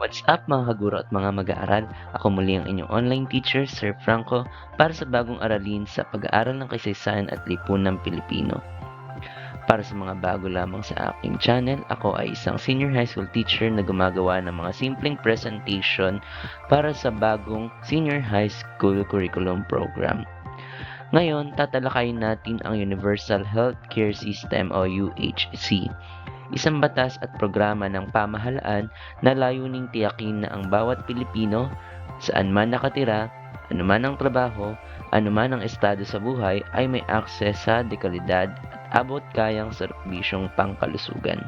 What's up mga kaguro at mga mag-aaral? Ako muli ang inyong online teacher, Sir Franco, para sa bagong aralin sa pag-aaral ng kasaysayan at lipunang Pilipino. Para sa mga bago lamang sa aking channel, ako ay isang senior high school teacher na gumagawa ng mga simpleng presentation para sa bagong senior high school curriculum program. Ngayon, tatalakayin natin ang Universal Healthcare System o UHC, isang batas at programa ng pamahalaan na layuning tiyakin na ang bawat Pilipino, saan man nakatira, anuman ang trabaho, anuman ang estado sa buhay, ay may akses sa dekalidad at abot kayang serbisyong pangkalusugan.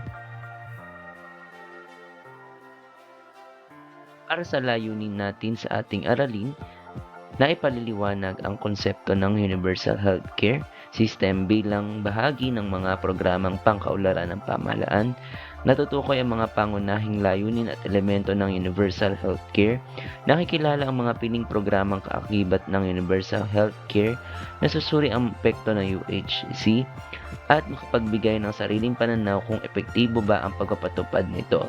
Para sa layunin natin sa ating aralin, naipaliliwanag ang konsepto ng Universal Healthcare System bilang bahagi ng mga programang pangkaunlaran ng pamahalaan. Natutukoy ang mga pangunahing layunin at elemento ng Universal Healthcare. Nakikilala ang mga piling programang kaakibat ng Universal Healthcare. Nasusuri ang epekto ng UHC at makapagbigay ng sariling pananaw kung epektibo ba ang pagpapatupad nito.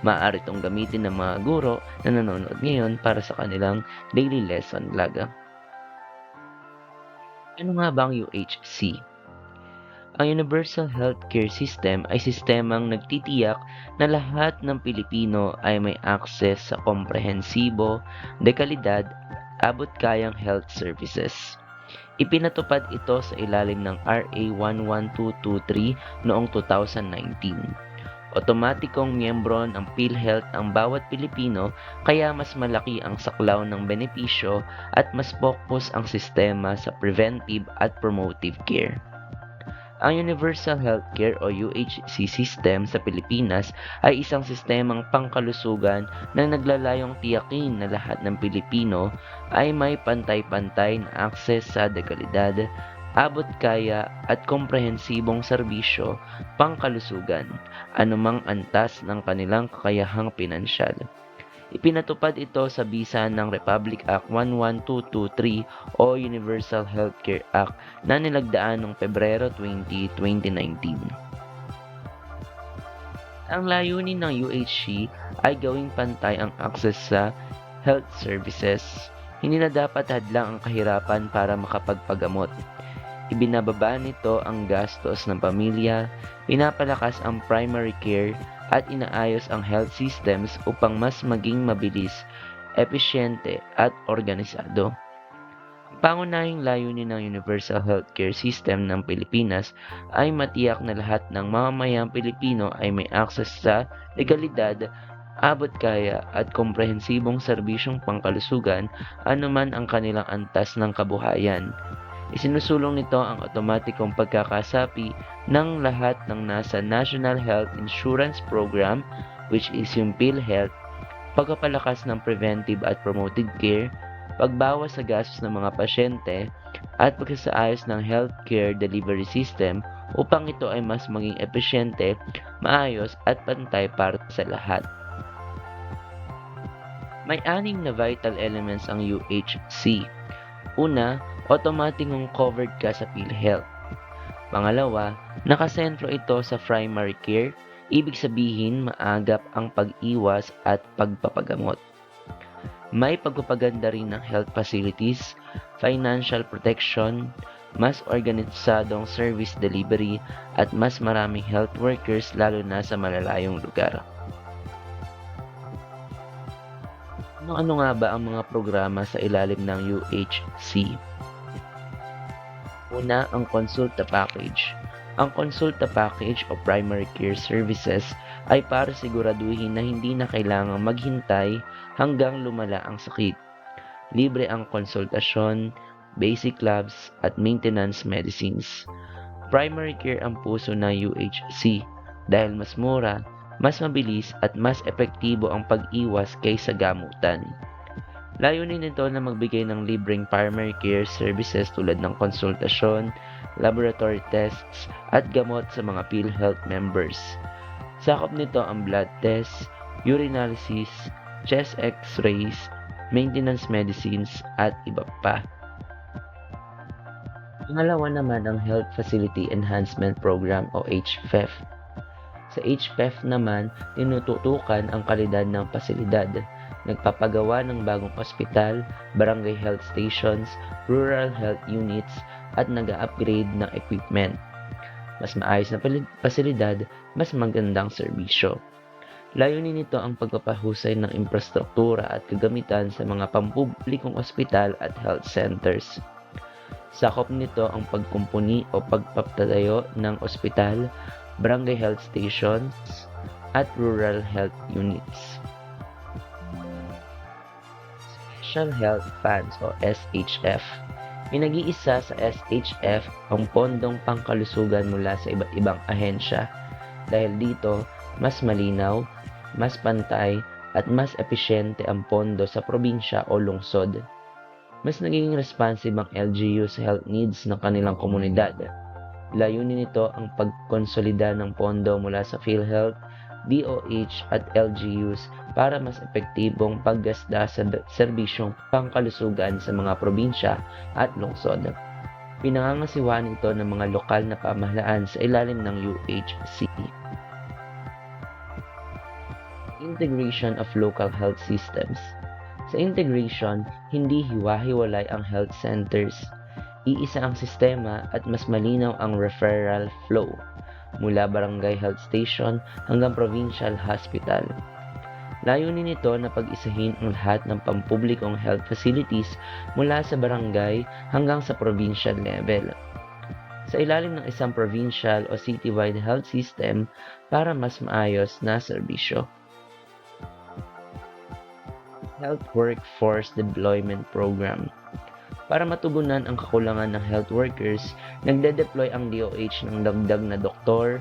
Maaari itong gamitin ng mga guro na nanonood ngayon para sa kanilang daily lesson log. Ano nga ba ang UHC? Ang Universal Healthcare System ay sistemang nagtitiyak na lahat ng Pilipino ay may akses sa komprehensibo, dekalidad, abot kayang health services. Ipinatupad ito sa ilalim ng RA 11223 noong 2019. Otomatikong miyembro ng PhilHealth ang bawat Pilipino kaya mas malaki ang saklaw ng benepisyo at mas focus ang sistema sa preventive at promotive care. Ang Universal Healthcare o UHC system sa Pilipinas ay isang sistemang pangkalusugan na naglalayong tiyakin na lahat ng Pilipino ay may pantay-pantay na akses sa dekalidad, abot kaya at komprehensibong serbisyo pangkalusugan, anumang antas ng kanilang kakayahang pinansyal. Ipinatupad ito sa bisa ng Republic Act 11223 o Universal Healthcare Act na nilagdaan noong Pebrero 20, 2019. Ang layunin ng UHC ay gawing pantay ang akses sa health services. Hindi na dapat hadlang ang kahirapan para makapagpagamot. Ibinababa nito ang gastos ng pamilya, pinapalakas ang primary care, at inaayos ang health systems upang mas maging mabilis, epesyente, at organisado. Ang pangunahing layunin ng Universal Healthcare System ng Pilipinas ay matiyak na lahat ng mamamayang Pilipino ay may akses sa legalidad, abot kaya at komprehensibong serbisyong pangkalusugan anuman ang kanilang antas ng kabuhayan. Isinusulong nito ang otomatikong pagkakasapi ng lahat ng nasa National Health Insurance Program, which is yung PhilHealth, pagpapalakas ng preventive at promotive care, pagbawas sa gastos ng mga pasyente, at pagsasaayos ng healthcare delivery system upang ito ay mas maging epesyente, maayos at pantay para sa lahat. May 6 na vital elements ang UHC. Una, automatikong covered ka sa PhilHealth. Pangalawa, nakasentro ito sa primary care, ibig sabihin maagap ang pag-iwas at pagpapagamot. May pagpapaganda rin ng health facilities, financial protection, mas organisadong service delivery at mas maraming health workers lalo na sa malalayong lugar. Ano nga ba ang mga programa sa ilalim ng UHC? Una, ang Consulta Package. Ang Consulta Package o Primary Care Services ay para siguraduhin na hindi na kailangang maghintay hanggang lumala ang sakit. Libre ang konsultasyon, basic labs, at maintenance medicines. Primary care ang puso ng UHC dahil mas mura, mas mabilis at mas epektibo ang pag-iwas kaysa gamutan. Layunin nito na magbigay ng libreng primary care services tulad ng konsultasyon, laboratory tests, at gamot sa mga PhilHealth members. Sakop nito ang blood tests, urinalysis, chest x-rays, maintenance medicines, at iba pa. Pangalawa naman ang Health Facility Enhancement Program o HFEF. Sa HPEF naman, tinututukan ang kalidad ng pasilidad, nagpapagawa ng bagong ospital, barangay health stations, rural health units, at nag-upgrade ng equipment. Mas maayos na pasilidad, mas magandang serbisyo. Layunin nito ang pagpapahusay ng infrastruktura at kagamitan sa mga pampublikong ospital at health centers. Sakop nito ang pagkumpuni o pagpapatayo ng ospital, barangay health stations, at rural health units. Special Health Funds o SHF. Pinag-iisa sa SHF ang pondong pangkalusugan mula sa iba't ibang ahensya. Dahil dito, mas malinaw, mas pantay, at mas epesyente ang pondo sa probinsya o lungsod. Mas nagiging responsive ang LGU sa health needs ng kanilang komunidad. Layunin nito ang pagkonsolida ng pondo mula sa PhilHealth, DOH at LGUs para mas epektibong paggasta sa serbisyong pangkalusugan sa mga probinsya at lungsod. Pinangangasiwaan ito ng mga lokal na pamahalaan sa ilalim ng UHC. Integration of local health systems. Sa integration, hindi hiwa-hiwalay ang health centers. Iisa ang sistema at mas malinaw ang referral flow mula barangay health station hanggang provincial hospital. Layunin nito na pag-isahin ang lahat ng pampublikong health facilities mula sa barangay hanggang sa provincial level, sa ilalim ng isang provincial o citywide health system para mas maayos na serbisyo. Health Workforce Deployment Program. Para matugunan ang kakulangan ng health workers, nagde-deploy ang DOH ng dagdag na doktor,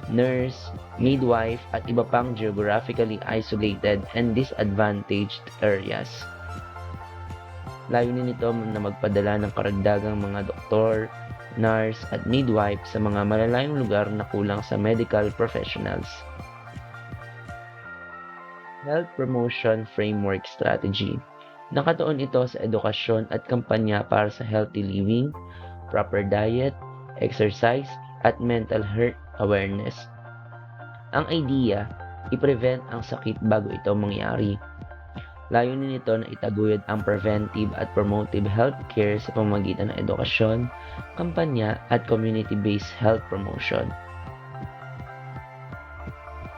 nurse, midwife at iba pang geographically isolated and disadvantaged areas. Layunin nito na magpadala ng karagdagang mga doktor, nurse at midwife sa mga malalayong lugar na kulang sa medical professionals. Health Promotion Framework Strategy. Nakatuon ito sa edukasyon at kampanya para sa healthy living, proper diet, exercise, at mental health awareness. Ang idea, i-prevent ang sakit bago ito mangyari. Layunin nito na itaguyod ang preventive at promotive healthcare sa pamamagitan ng edukasyon, kampanya, at community-based health promotion.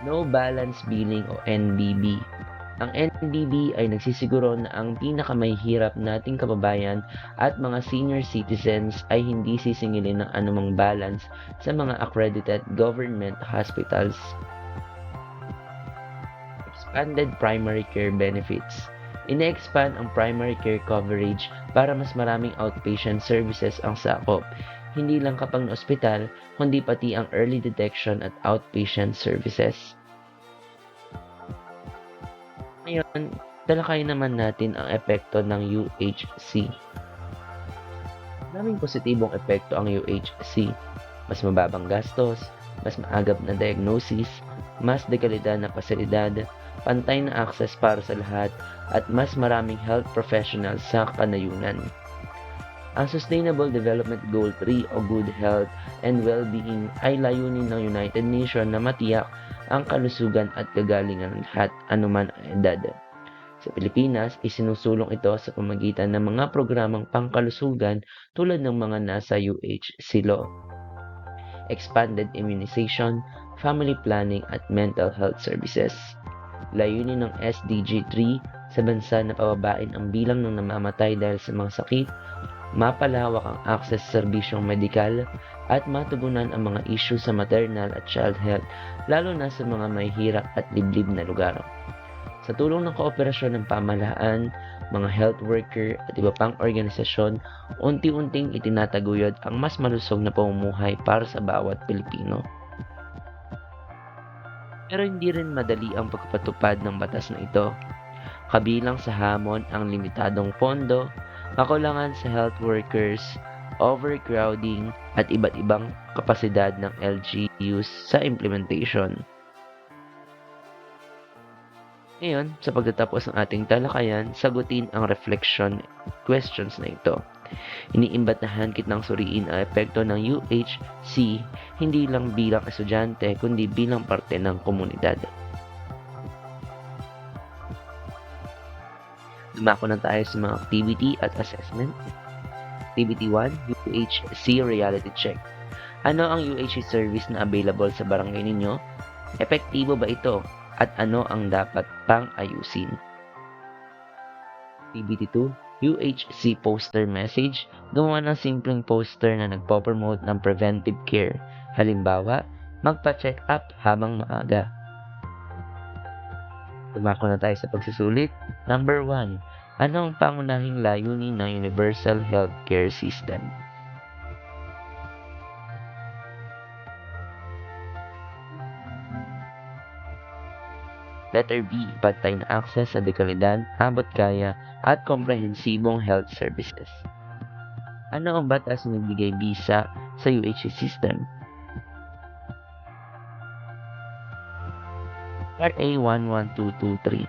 No Balance Billing o NBB. Ang NBB ay nagsisiguro na ang pinakamahihirap nating kababayan at mga senior citizens ay hindi sisingilin ng anumang balance sa mga accredited government hospitals. Expanded Primary Care Benefits. Ine-expand ang primary care coverage para mas maraming outpatient services ang sakop, hindi lang kapag na ospital, kundi pati ang early detection at outpatient services. Ngayon, talakayin naman natin ang epekto ng UHC. Maraming positibong epekto ang UHC. Mas mababang gastos, mas maagap na diagnosis, mas dekalidad na pasilidad, pantay na access para sa lahat, at mas maraming health professionals sa kanayunan. Ang Sustainable Development Goal 3 o Good Health and Well-being ay layunin ng United Nations na matiyak ang kalusugan at kagalingan ng lahat anuman ang edad. Sa Pilipinas, isinusulong ito sa pamamagitan ng mga programang pangkalusugan tulad ng mga nasa UHC Law. Expanded immunization, family planning at mental health services. Layunin ng SDG 3 sa bansa na pababain ang bilang ng namamatay dahil sa mga sakit, mapalawak ang access sa serbisyong medikal, at matugunan ang mga issue sa maternal at child health, lalo na sa mga mahihirap at liblib na lugar. Sa tulong ng kooperasyon ng pamahalaan, mga health worker at iba pang organisasyon, unti-unting itinataguyod ang mas malusog na pamumuhay para sa bawat Pilipino. Pero hindi rin madali ang pagpatupad ng batas na ito. Kabilang sa hamon ang limitadong pondo, kakulangan sa health workers, overcrowding, at iba't ibang kapasidad ng LGUs sa implementation. Ngayon, sa pagtatapos ng ating talakayan, sagutin ang reflection questions na ito. Iniimbatahan kitang suriin ang epekto ng UHC hindi lang bilang estudyante kundi bilang parte ng komunidad. Dumako na tayo sa mga activity at assessment. Activity 1, UHC Reality Check. Ano ang UHC service na available sa barangay ninyo? Epektibo ba ito? At ano ang dapat pang ayusin? Activity 2, UHC Poster Message. Gumawa ng simpleng poster na nagpo-promote ng preventive care. Halimbawa, magpa-check up habang maaga. Dumako na tayo sa pagsusulit. Number 1. Ano ang pangunahing layunin ng Universal Healthcare System? Letter B. Pantay na access sa dekalidad, abot kaya, at komprehensibong health services. Ano ang batas na nagbigay bisa sa UHC system? RA 11223.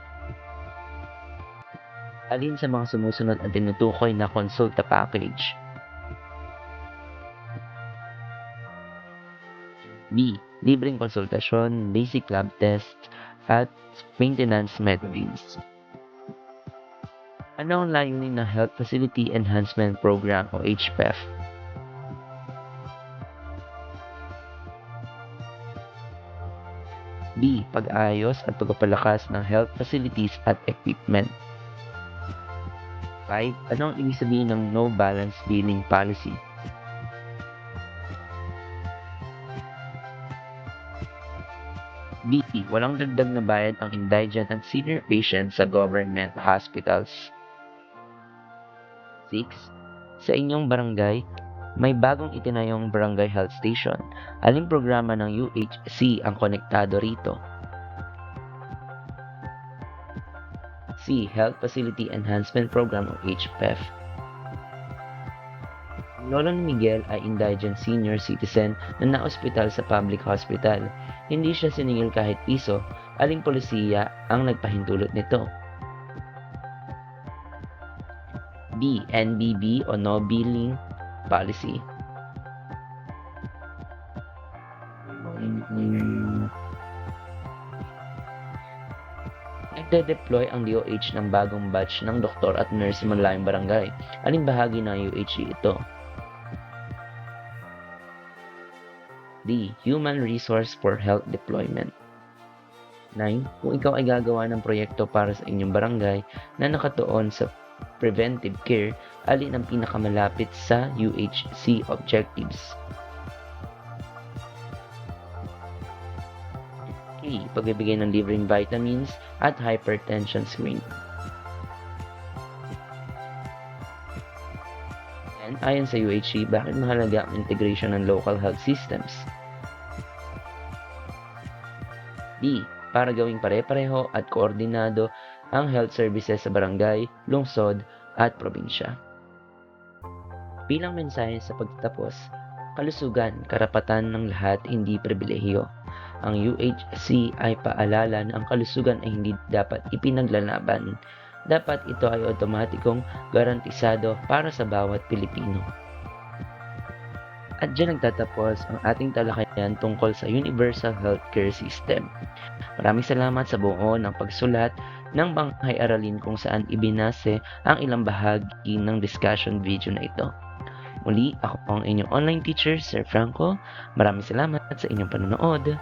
Alin sa mga sumusunod ang tinutukoy na konsulta package? B. Libreng konsultasyon, basic lab test, at maintenance medicines. Ano ang layunin ng Health Facility Enhancement Program o HPEF? B. Pag-ayos at pagpapalakas ng health facilities at equipment. 5. Ano ang ibig sabihin ng No Balance Billing Policy? B. Walang dagdag na bayad ang indigent at senior patients sa government hospitals. 6. Sa inyong barangay, may bagong itinayong barangay health station. Aling programa ng UHC ang konektado rito? C. Health Facility Enhancement Program o HPEF. Ang lolo ni Miguel ay indigent senior citizen na naospital sa public hospital. Hindi siya siningil kahit piso. Aling polisiya ang nagpahintulot nito? B. NBB o No Billing Policy. Nagde-deploy ang DOH ng bagong batch ng doktor at nurse sa malalayong barangay. Aling bahagi ng UHC ito? D. Human Resource for Health Deployment. 9. Kung ikaw ay gagawa ng proyekto para sa inyong barangay na nakatuon sa preventive care, alin ang pinakamalapit sa UHC objectives? A. Pagbibigay ng libreng vitamins at hypertension screen. And ayon sa UHC, bakit mahalaga ang integration ng local health systems? B. Para gawing pare-pareho at koordinado ang health services sa barangay, lungsod, at probinsya. Bilang mensahe sa pagtatapos, kalusugan, karapatan ng lahat, hindi pribilehiyo. Ang UHC ay paalala na ang kalusugan ay hindi dapat ipinaglalaban. Dapat ito ay otomatikong garantisado para sa bawat Pilipino. At dyan nagtatapos ang ating talakayan tungkol sa Universal Healthcare System. Maraming salamat sa buo ng pagsulat ng Banghay Aralin kung saan ibinase ang ilang bahagi ng discussion video na ito. Muli, ako ang inyong online teacher, Sir Franco. Maraming salamat sa inyong panonood.